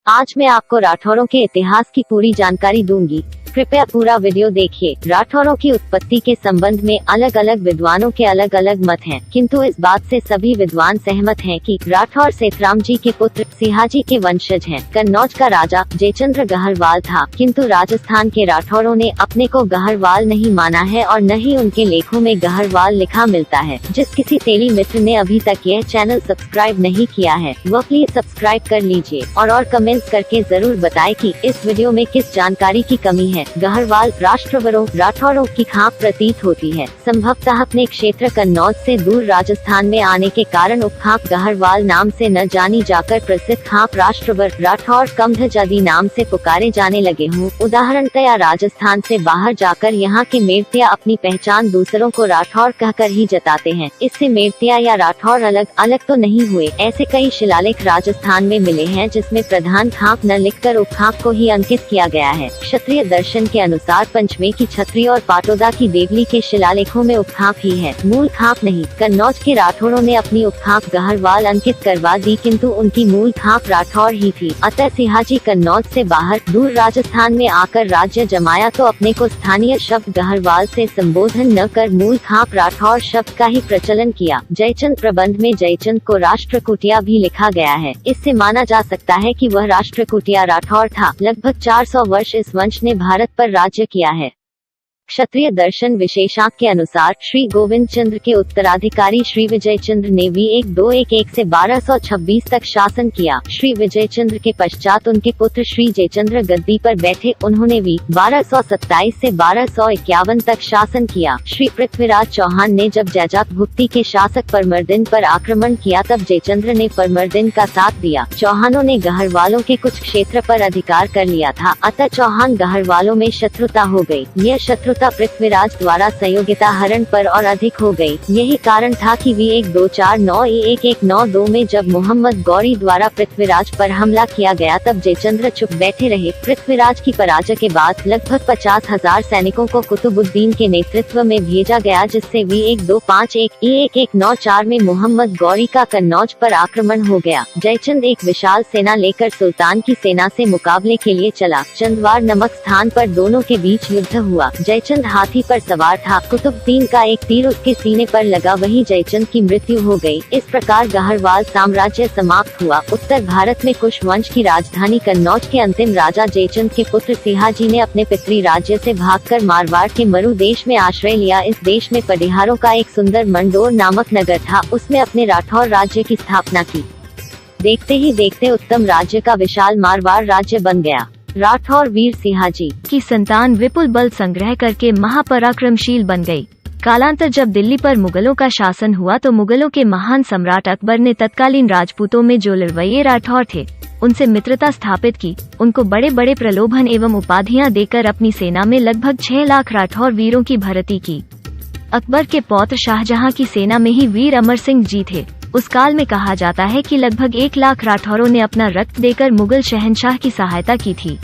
आज मैं आपको राठौरों के इतिहास की पूरी जानकारी दूंगी। कृपया पूरा वीडियो देखिए। राठौरों की उत्पत्ति के संबंध में अलग अलग विद्वानों के अलग अलग मत हैं, किंतु इस बात से सभी विद्वान सहमत हैं कि राठौर सेठराम जी के पुत्र सिहाजी के वंशज हैं। कन्नौज का राजा जयचंद्र गहरवाल था, किंतु राजस्थान के राठौरों ने अपने को गहरवाल नहीं माना है और न ही उनके लेखों में गहरवाल लिखा मिलता है। जिस किसी तेली मित्र ने अभी तक यह चैनल सब्सक्राइब नहीं किया है वह प्लीज सब्सक्राइब कर लीजिए और कमेंट्स करके जरूर बताएं कि इस वीडियो में किस जानकारी की कमी है। गहरवाल राष्ट्रवरों राठौरों की खाप प्रतीत होती है। संभवतः अपने क्षेत्र कन्नौज से दूर राजस्थान में आने के कारण उपखाप गहरवाल नाम से न जानी जाकर प्रसिद्ध खाप राष्ट्रवर राठौर कमधजादी नाम से पुकारे जाने लगे हों। उदाहरणतया राजस्थान से बाहर जाकर यहाँ के मेड़तिया अपनी पहचान दूसरों को राठौर कहकर ही जताते हैं। इससे मेड़तिया या राठौर अलग अलग तो नहीं हुए। ऐसे कई शिलालेख राजस्थान में मिले हैं जिसमें प्रधान खाप न लिखकर उपखाप को ही अंकित किया गया है। क्षत्रिय दर्शन के अनुसार पंचमे की छत्री और पाटोदा की देवली के शिलालेखों में उपखाप ही है, मूल खाप नहीं। कन्नौज के राठौरों ने अपनी उपखाप गहरवाल अंकित करवा दी, किंतु उनकी मूल खाप राठौर ही थी। अतः सिहाजी कन्नौज से बाहर दूर राजस्थान में आकर राज्य जमाया तो अपने को स्थानीय शब्द गहरवाल से संबोधन न कर मूल खाप राठौर शब्द का ही प्रचलन किया। जयचंद प्रबंध में जयचंद को राष्ट्रकूटिया भी लिखा गया है। इससे माना जा सकता है कि वह राष्ट्रकूटिया राठौर था। लगभग 400 वर्ष इस वंश ने भारत पर राज्य किया है। क्षत्रिय दर्शन विशेषांक के अनुसार श्री गोविंद चंद्र के उत्तराधिकारी श्री विजय चंद्र ने V1211 से 1226 तक शासन किया। श्री विजय चंद्र के पश्चात उनके पुत्र श्री जयचंद्र गद्दी पर बैठे। उन्होंने V1227 से 1251 तक शासन किया। श्री पृथ्वीराज चौहान ने जब जैजात भुक्ति के शासक परमर्दिन पर आक्रमण किया तब जयचंद्र ने परमर्दिन का साथ दिया। चौहानों ने गहरवालों के कुछ क्षेत्र पर अधिकार कर लिया था, अतः चौहान गहरवालों में शत्रुता हो गई। यह शत्रुता पृथ्वीराज द्वारा संयोगिता हरण पर और अधिक हो गई। यही कारण था कि V1249-1192 में जब मोहम्मद गौरी द्वारा पृथ्वीराज पर हमला किया गया तब जयचंद्र चुप बैठे रहे। पृथ्वीराज की पराजय के बाद लगभग 50,000 सैनिकों को कुतुबुद्दीन के नेतृत्व में भेजा गया, जिससे V1251-1194 में मोहम्मद गौरी का कन्नौज पर आक्रमण हो गया। जयचंद एक विशाल सेना लेकर सुल्तान की सेना से मुकाबले के लिए चला। चंदवार नामक स्थान पर दोनों के बीच युद्ध हुआ। जयचंद हाथी पर सवार था। कुतुबुद्दीन का एक तीर उसके सीने पर लगा, वहीं जयचंद की मृत्यु हो गई। इस प्रकार गहरवाल साम्राज्य समाप्त हुआ। उत्तर भारत में कुश वंश की राजधानी कन्नौज के अंतिम राजा जयचंद के पुत्र सिहाजी ने अपने पितृ राज्य से भागकर मारवाड़ के मरु देश में आश्रय लिया। इस देश में पडिहारों का एक सुंदर मंडोर नामक नगर था। उसमें अपने राठौर राज्य की स्थापना की। देखते ही देखते उत्तम राज्य का विशाल मारवाड़ राज्य बन गया। राठौर वीर सिहाजी की संतान विपुल बल संग्रह करके महापराक्रमशील बन गई। कालांतर जब दिल्ली पर मुगलों का शासन हुआ तो मुगलों के महान सम्राट अकबर ने तत्कालीन राजपूतों में जो लड़वैये राठौर थे उनसे मित्रता स्थापित की। उनको बड़े बड़े प्रलोभन एवं उपाधियां देकर अपनी सेना में लगभग 6 लाख राठौर वीरों की भर्ती की। अकबर के पौत्र शाहजहां की सेना में ही वीर अमर सिंह जी थे। उस काल में कहा जाता है कि लगभग 1 लाख राठौरों ने अपना रक्त देकर मुगल शहंशाह की सहायता की थी।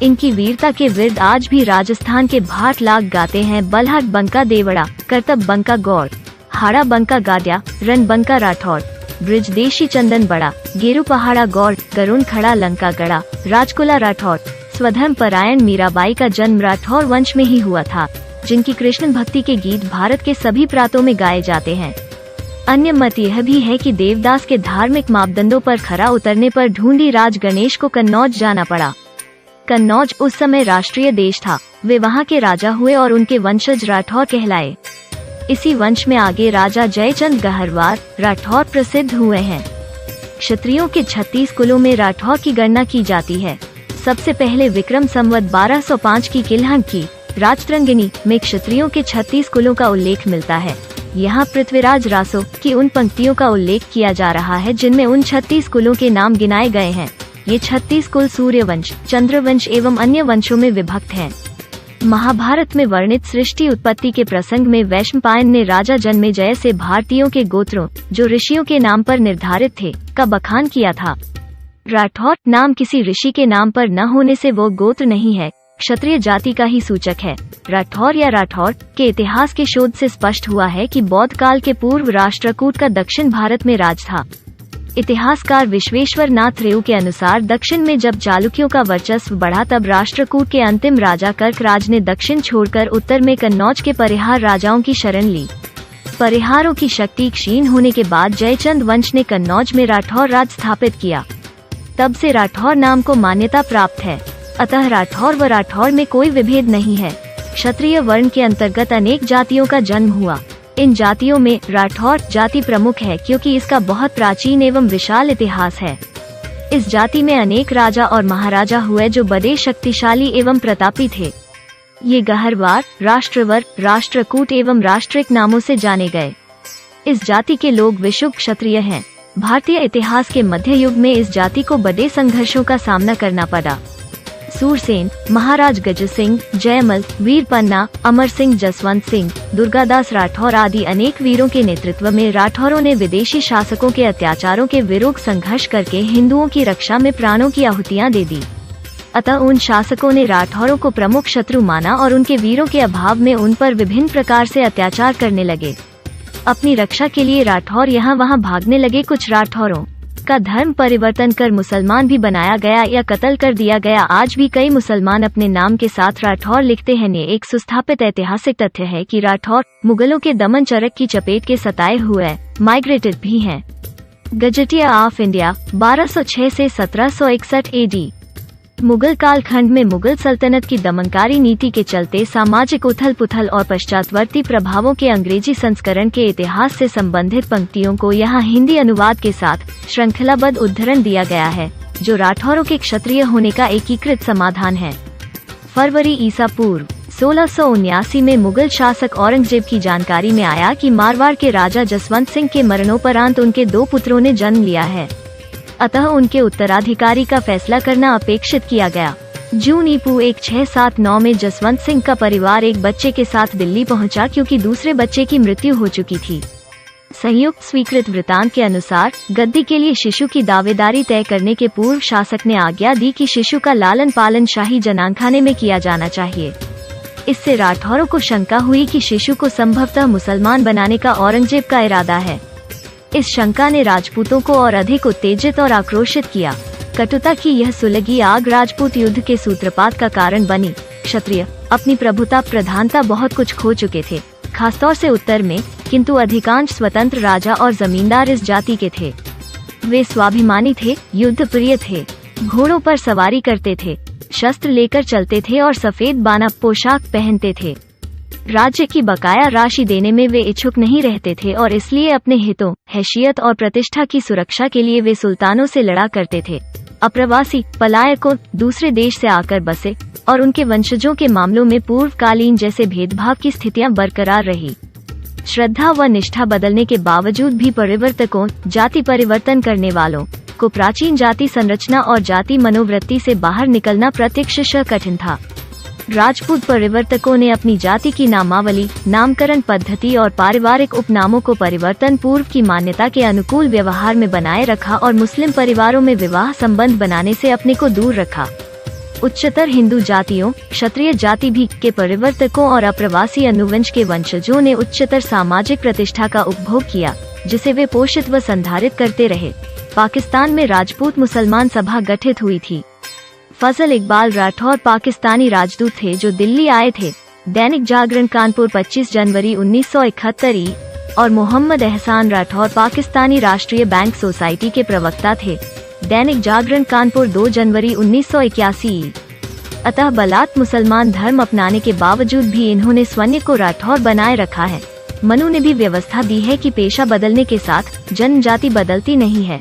इनकी वीरता के विरुद्ध आज भी राजस्थान के भाट लाग गाते हैं। बलहट बंका देवड़ा, करतब बंका गौड़, हाड़ा बंका गाद्या, रन बंका राठौर, ब्रिजदेशी चंदन बड़ा, गेरू पहाड़ा गौड़, गरुण खड़ा लंका गड़ा, राजकुला राठौर। स्वधर्म परायण मीराबाई का जन्म राठौर वंश में ही हुआ था, जिनकी कृष्ण भक्ति के गीत भारत के सभी प्रांतों में गाए जाते हैं। अन्य मत यह भी है कि देवदास के धार्मिक मापदंडों पर खरा उतरने पर ढूंढी राज गणेश को कन्नौज जाना पड़ा। कन्नौज उस समय राष्ट्रीय देश था। वे वहां के राजा हुए और उनके वंशज राठौर कहलाए। इसी वंश में आगे राजा जयचंद गहरवाल राठौर प्रसिद्ध हुए हैं। क्षत्रियों के 36 कुलों में राठौर की गणना की जाती है। सबसे पहले विक्रम संवत 1205 की किलहन की राजतरंगिणी में क्षत्रियों के 36 कुलों का उल्लेख मिलता है। यहाँ पृथ्वीराज रासो की उन पंक्तियों का उल्लेख किया जा रहा है जिनमें उन 36 कुलों के नाम गिनाए गए हैं। ये 36 कुल सूर्यवंश, चंद्रवंश एवं अन्य वंशों में विभक्त हैं। महाभारत में वर्णित सृष्टि उत्पत्ति के प्रसंग में वैशंपायन ने राजा जन्मेजय से भारतीयों के गोत्रों, जो ऋषियों के नाम पर निर्धारित थे, का बखान किया था। राठौर नाम किसी ऋषि के नाम पर न होने से वो गोत्र नहीं है, क्षत्रिय जाति का ही सूचक है। राठौर या राठौर के इतिहास के शोध से स्पष्ट हुआ है कि बौद्ध काल के पूर्व राष्ट्रकूट का दक्षिण भारत में राज था। इतिहासकार विश्वेश्वर नाथ रेउ के अनुसार दक्षिण में जब चालुक्यों का वर्चस्व बढ़ा तब राष्ट्रकूट के अंतिम राजा कर्क राज ने दक्षिण छोड़कर उत्तर में कन्नौज के परिहार राजाओं की शरण ली। परिहारों की शक्ति क्षीण होने के बाद जयचंद वंश ने कन्नौज में राठौर राज स्थापित किया। तब से राठौर नाम को मान्यता प्राप्त है। अतः राठौर व राठौर में कोई विभेद नहीं है। क्षत्रिय वर्ण के अंतर्गत अनेक जातियों का जन्म हुआ। इन जातियों में राठौर जाति प्रमुख है क्योंकि इसका बहुत प्राचीन एवं विशाल इतिहास है। इस जाति में अनेक राजा और महाराजा हुए जो बड़े शक्तिशाली एवं प्रतापी थे। ये गहरवार, राष्ट्रवर, राष्ट्रकूट एवं राष्ट्रिक नामों से जाने गए। इस जाति के लोग विशुद्ध क्षत्रिय हैं। भारतीय इतिहास के मध्य युग में इस जाति को बड़े संघर्षों का सामना करना पड़ा। सूरसेन, महाराज गज सिंह, जयमल, वीर पन्ना, अमर सिंह, जसवंत सिंह, दुर्गादास राठौर आदि अनेक वीरों के नेतृत्व में राठौरों ने विदेशी शासकों के अत्याचारों के विरुद्ध संघर्ष करके हिंदुओं की रक्षा में प्राणों की आहुतियां दे दी। अतः उन शासकों ने राठौरों को प्रमुख शत्रु माना और उनके वीरों के अभाव में उन पर विभिन्न प्रकार से अत्याचार करने लगे। अपनी रक्षा के लिए राठौर यहाँ वहाँ भागने लगे। कुछ राठौरों का धर्म परिवर्तन कर मुसलमान भी बनाया गया या कत्ल कर दिया गया। आज भी कई मुसलमान अपने नाम के साथ राठौर लिखते हैं। ये एक सुस्थापित ऐतिहासिक तथ्य है कि राठौर मुगलों के दमन चरक की चपेट के सताए हुए माइग्रेटेड भी हैं। गजेटियर ऑफ इंडिया 1206 से 1761 एडी। मुगल कालखंड में मुगल सल्तनत की दमनकारी नीति के चलते सामाजिक उथल पुथल और पश्चातवर्ती प्रभावों के अंग्रेजी संस्करण के इतिहास से संबंधित पंक्तियों को यहाँ हिंदी अनुवाद के साथ श्रृंखलाबद्ध उद्धरण दिया गया है, जो राठौरों के क्षत्रिय होने का एकीकृत समाधान है। फरवरी ईसा पूर्व 1679 में मुगल शासक औरंगजेब की जानकारी में आया कि मारवाड़ के राजा जसवंत सिंह के मरणोपरांत उनके 2 पुत्रों ने जन्म लिया है। अतः उनके उत्तराधिकारी का फैसला करना अपेक्षित किया गया। जून ईपू 1679 में जसवंत सिंह का परिवार एक बच्चे के साथ दिल्ली पहुंचा क्योंकि दूसरे बच्चे की मृत्यु हो चुकी थी। संयुक्त स्वीकृत वृतांत के अनुसार गद्दी के लिए शिशु की दावेदारी तय करने के पूर्व शासक ने आज्ञा दी कि शिशु का लालन पालन शाही जनानखाने में किया जाना चाहिए। इससे राठौरों को शंका हुई कि शिशु को संभवतः मुसलमान बनाने का औरंगजेब का इरादा है। इस शंका ने राजपूतों को और अधिक उत्तेजित और आक्रोशित किया। कटुता की यह सुलगी आग राजपूत युद्ध के सूत्रपात का कारण बनी। क्षत्रिय अपनी प्रभुता प्रधानता बहुत कुछ खो चुके थे, खासतौर से उत्तर में, किंतु अधिकांश स्वतंत्र राजा और जमींदार इस जाति के थे। वे स्वाभिमानी थे, युद्ध प्रिय थे, घोड़ों पर सवारी करते थे, शस्त्र लेकर चलते थे और सफेद बाना पोशाक पहनते थे। राज्य की बकाया राशि देने में वे इच्छुक नहीं रहते थे और इसलिए अपने हितों, हैसियत और प्रतिष्ठा की सुरक्षा के लिए वे सुल्तानों से लड़ा करते थे। अप्रवासी पलायकों दूसरे देश से आकर बसे और उनके वंशजों के मामलों में पूर्वकालीन जैसे भेदभाव की स्थितियां बरकरार रही। श्रद्धा व निष्ठा बदलने के बावजूद भी परिवर्तकों, जाति परिवर्तन करने वालों को प्राचीन जाति संरचना और जाति मनोवृत्ति से बाहर निकलना प्रत्यक्षतः कठिन था। राजपूत परिवर्तकों ने अपनी जाति की नामावली, नामकरण पद्धति और पारिवारिक उपनामों को परिवर्तन पूर्व की मान्यता के अनुकूल व्यवहार में बनाए रखा और मुस्लिम परिवारों में विवाह संबंध बनाने से अपने को दूर रखा। उच्चतर हिंदू जातियों, क्षत्रिय जाति भी के परिवर्तकों और अप्रवासी अनुवंश के वंशजों ने उच्चतर सामाजिक प्रतिष्ठा का उपभोग किया, जिसे वे पोषित व संधारित करते रहे। पाकिस्तान में राजपूत मुसलमान सभा गठित हुई थी। फजल इकबाल राठौर पाकिस्तानी राजदूत थे जो दिल्ली आए थे। दैनिक जागरण कानपुर 25 जनवरी 1971 और मोहम्मद एहसान राठौर पाकिस्तानी राष्ट्रीय बैंक सोसाइटी के प्रवक्ता थे। दैनिक जागरण कानपुर 2 जनवरी 1981। अतः बलात् मुसलमान धर्म अपनाने के बावजूद भी इन्होंने स्वयं को राठौर बनाए रखा है। मनु ने भी व्यवस्था दी है कि पेशा बदलने के साथ जनजाति बदलती नहीं है।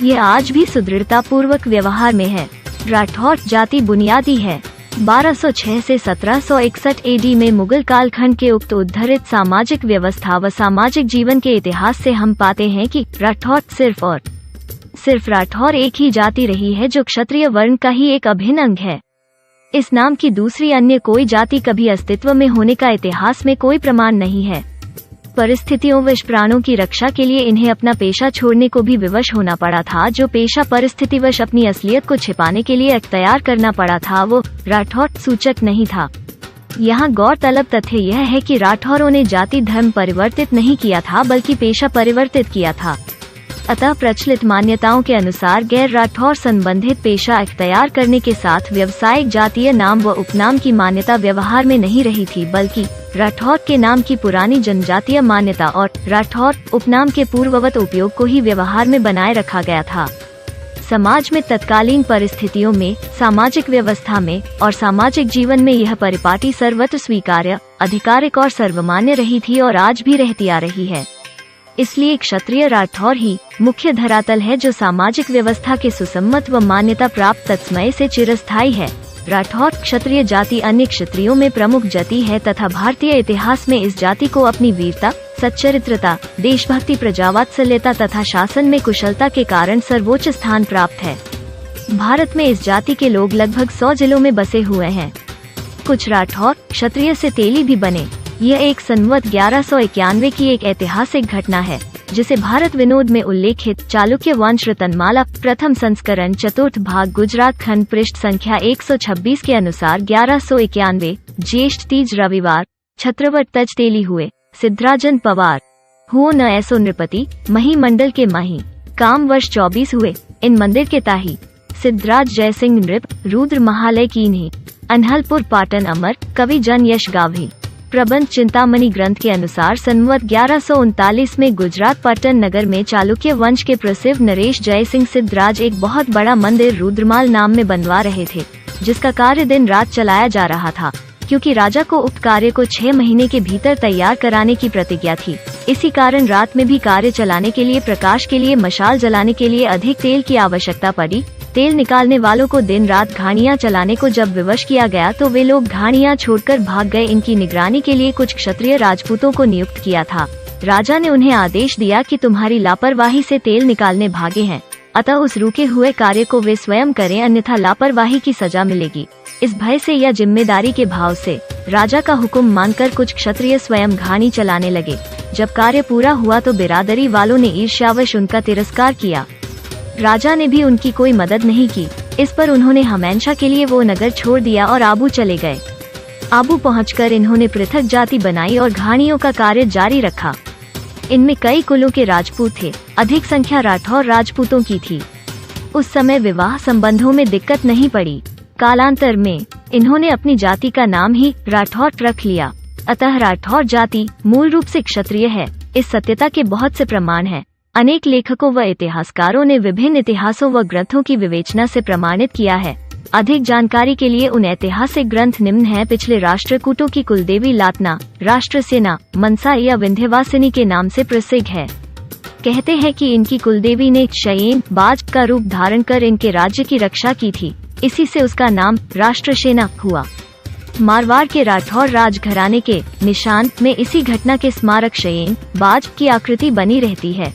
ये आज भी सुदृढ़ता पूर्वक व्यवहार में है। राठौर जाति बुनियादी है। 1206 से 1761 एडी में मुगल कालखंड के उक्त उद्धरित सामाजिक व्यवस्था व सामाजिक जीवन के इतिहास से हम पाते हैं कि राठौर सिर्फ राठौर एक ही जाति रही है जो क्षत्रिय वर्ण का ही एक अभिन्न अंग है। इस नाम की दूसरी अन्य कोई जाति कभी अस्तित्व में होने का इतिहास में कोई प्रमाण नहीं है। परिस्थितियों व प्राणों की रक्षा के लिए इन्हें अपना पेशा छोड़ने को भी विवश होना पड़ा था। जो पेशा परिस्थितिवश अपनी असलियत को छिपाने के लिए अख्तियार करना पड़ा था वो राठौर सूचक नहीं था। यहाँ गौरतलब तथ्य यह है कि राठौरों ने जाति धर्म परिवर्तित नहीं किया था बल्कि पेशा परिवर्तित किया था। अतः प्रचलित मान्यताओं के अनुसार गैर राठौर संबंधित पेशा इख्तियार करने के साथ व्यावसायिक जातीय नाम व उपनाम की मान्यता व्यवहार में नहीं रही थी, बल्कि राठौर के नाम की पुरानी जनजातीय मान्यता और राठौर उपनाम के पूर्ववत उपयोग को ही व्यवहार में बनाए रखा गया था। समाज में तत्कालीन परिस्थितियों में, सामाजिक व्यवस्था में और सामाजिक जीवन में यह परिपाटी सर्वत्र स्वीकार्य, आधिकारिक और सर्वमान्य रही थी और आज भी रहती आ रही है। इसलिए क्षत्रिय राठौर ही मुख्य धरातल है जो सामाजिक व्यवस्था के सुसम्मत व मान्यता प्राप्त तत्समय से चिरस्थायी है। राठौर क्षत्रिय जाति अन्य क्षत्रियों में प्रमुख जाति है तथा भारतीय इतिहास में इस जाति को अपनी वीरता, सच्चरित्रता, देशभक्ति, प्रजावात्सल्यता तथा शासन में कुशलता के कारण सर्वोच्च स्थान प्राप्त है। भारत में इस जाति के लोग लगभग 100 जिलों में बसे हुए हैं। कुछ राठौर क्षत्रिय से तेली भी बने। यह एक संवत 1191 की एक ऐतिहासिक घटना है, जिसे भारत विनोद में उल्लेखित चालुक्य वंश रतनमाला प्रथम संस्करण चतुर्थ भाग गुजरात खंड पृष्ठ संख्या 126 के अनुसार 1191 ज्येष्ठ तीज रविवार छत्रवट तज तेली हुए। सिद्धराजन पवार हुओ न ऐसो नृपति मही मंडल के माही काम वर्ष 24 हुए। इन मंदिर के ताही सिद्धराज जयसिंह नृप रुद्र महालय कीन्ही अनहलपुर पाटन अमर कवि जन यश गावही। प्रबंध चिंतामणि ग्रंथ के अनुसार संवत 1139 में गुजरात पट्टन नगर में चालुक्य वंश के प्रसिद्ध नरेश जयसिंह सिद्धराज एक बहुत बड़ा मंदिर रुद्रमाल नाम में बनवा रहे थे, जिसका कार्य दिन रात चलाया जा रहा था, क्योंकि राजा को उक्त कार्य को 6 महीने के भीतर तैयार कराने की प्रतिज्ञा थी। इसी कारण रात में भी कार्य चलाने के लिए, प्रकाश के लिए, मशाल जलाने के लिए अधिक तेल की आवश्यकता पड़ी। तेल निकालने वालों को दिन रात घाणियां चलाने को जब विवश किया गया तो वे लोग घाणियां छोड़कर भाग गए। इनकी निगरानी के लिए कुछ क्षत्रिय राजपूतों को नियुक्त किया था। राजा ने उन्हें आदेश दिया कि तुम्हारी लापरवाही से तेल निकालने भागे हैं, अतः उस रुके हुए कार्य को वे स्वयं करें, अन्यथा लापरवाही की सजा मिलेगी। इस भय से या जिम्मेदारी के भाव से राजा का हुक्म मानकर कुछ क्षत्रिय स्वयं घाणी चलाने लगे। जब कार्य पूरा हुआ तो बिरादरी वालों ने ईर्ष्यावश उनका तिरस्कार किया। राजा ने भी उनकी कोई मदद नहीं की। इस पर उन्होंने हमेशा के लिए वो नगर छोड़ दिया और आबू चले गए। आबू पहुंचकर इन्होंने पृथक जाति बनाई और घाणियों का कार्य जारी रखा। इनमें कई कुलों के राजपूत थे, अधिक संख्या राठौर राजपूतों की थी। उस समय विवाह संबंधों में दिक्कत नहीं पड़ी। कालांतर में इन्होंने अपनी जाति का नाम ही राठौर रख लिया। अतः राठौर जाति मूल रूप से क्षत्रिय है। इस सत्यता के बहुत से प्रमाण हैं। अनेक लेखकों व इतिहासकारों ने विभिन्न इतिहासों व ग्रंथों की विवेचना से प्रमाणित किया है। अधिक जानकारी के लिए उन ऐतिहासिक ग्रंथ निम्न हैं। पिछले राष्ट्रकूटों की कुलदेवी लातना, राष्ट्रसेना, मनसा या विंध्यवासिनी के नाम से प्रसिद्ध है। कहते हैं कि इनकी कुलदेवी ने शयेन बाज का रूप धारण कर इनके राज्य की रक्षा की थी, इसी से उसका नाम राष्ट्रसेना हुआ। मारवाड़ के राठौर राजघराने के निशान में इसी घटना के स्मारक शयेन बाज की आकृति बनी रहती है।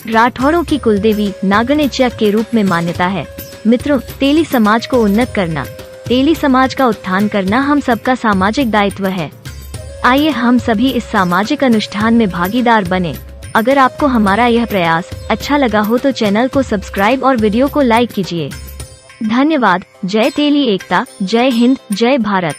राठौरों की कुलदेवी नागणेच्या के रूप में मान्यता है। मित्रों, तेली समाज को उन्नत करना, तेली समाज का उत्थान करना हम सबका सामाजिक दायित्व है। आइए हम सभी इस सामाजिक अनुष्ठान में भागीदार बने। अगर आपको हमारा यह प्रयास अच्छा लगा हो तो चैनल को सब्सक्राइब और वीडियो को लाइक कीजिए। धन्यवाद। जय तेली एकता, जय हिंद, जय भारत।